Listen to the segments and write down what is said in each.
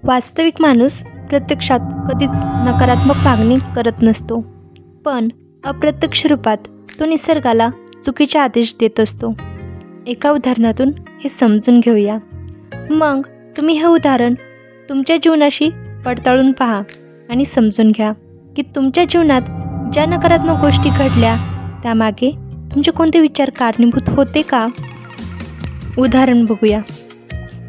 वास्तविक माणूस प्रत्यक्षात कधीच नकारात्मक मागणी करत नसतो, पण अप्रत्यक्ष रूपात तो निसर्गाला चुकीचे आदेश देत असतो. एका उदाहरणातून हे समजून घेऊया. मग तुम्ही हे उदाहरण तुमच्या जीवनाशी पडताळून पहा आणि समजून घ्या की तुमच्या जीवनात ज्या नकारात्मक गोष्टी घडल्या त्यामागे तुमचे कोणते विचार कारणीभूत होते का? उदाहरण बघूया.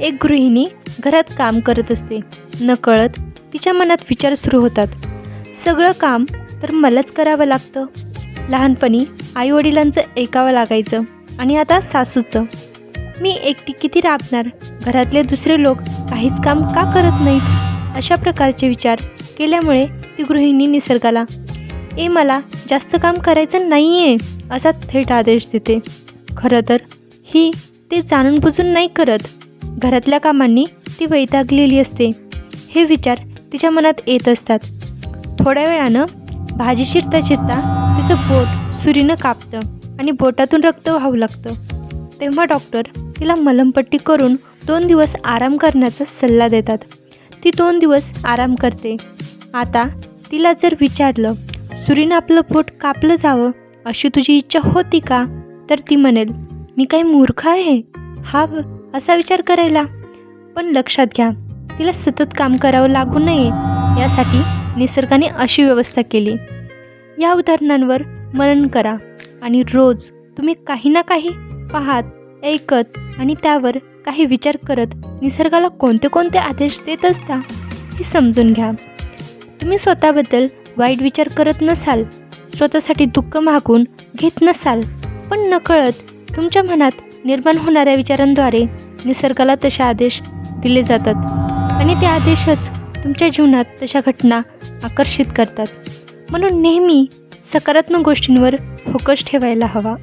एक गृहिणी घरात काम करत असते. नकळत तिच्या मनात विचार सुरू होतात, सगळं काम तर मलाच करावं लागतं. लहानपणी आईवडिलांचं ऐकावं लागायचं आणि आता सासूचं. मी एकटी किती राबणार, घरातले दुसरे लोक काहीच काम का करत नाहीत. अशा प्रकारचे विचार केल्यामुळे ती गृहिणी निसर्गाला मला जास्त काम करायचं नाही आहे असा थेट आदेश देते. खरं तर ही ते जाणून बुजून नाही करत, घरातल्या कामांनी ती वैतागलेली असते. हे विचार तिच्या मनात येत असतात. थोड्या वेळानं भाजी चिरता चिरता तिचं बोट सुरीनं कापतं आणि बोटातून रक्त वाहू लागतं. तेव्हा डॉक्टर तिला मलमपट्टी करून 2 दिवस आराम करण्याचा सल्ला देतात. ती 2 दिवस आराम करते. आता तिला जर विचारलं, सुरीनं आपलं बोट कापलं जावं अशी तुझी इच्छा होती का, तर ती म्हणेल, मी काही मूर्ख आहे असा विचार करायला. पण लक्षात घ्या, तिला सतत काम करावं लागू नये यासाठी निसर्गाने अशी व्यवस्था केली. या उदाहरणांवर मनन करा आणि रोज तुम्ही काही ना काही पाहत, ऐकत आणि त्यावर काही विचार करत निसर्गाला कोणते कोणते आदेश देत असता हे समजून घ्या. तुम्ही स्वतःबद्दल वाईट विचार करत नसाल, स्वतःसाठी दुःख मागून घेत नसाल, पण नकळत तुमच्या मनात निर्माण होणाऱ्या विचारांद्वारे निसर्गाला तसे आदेश दिले जातात आणि ते आदेशच तुमच्या जीवनात तशा घटना आकर्षित करतात. म्हणून नेहमी सकारात्मक गोष्टींवर फोकस ठेवायला हवा.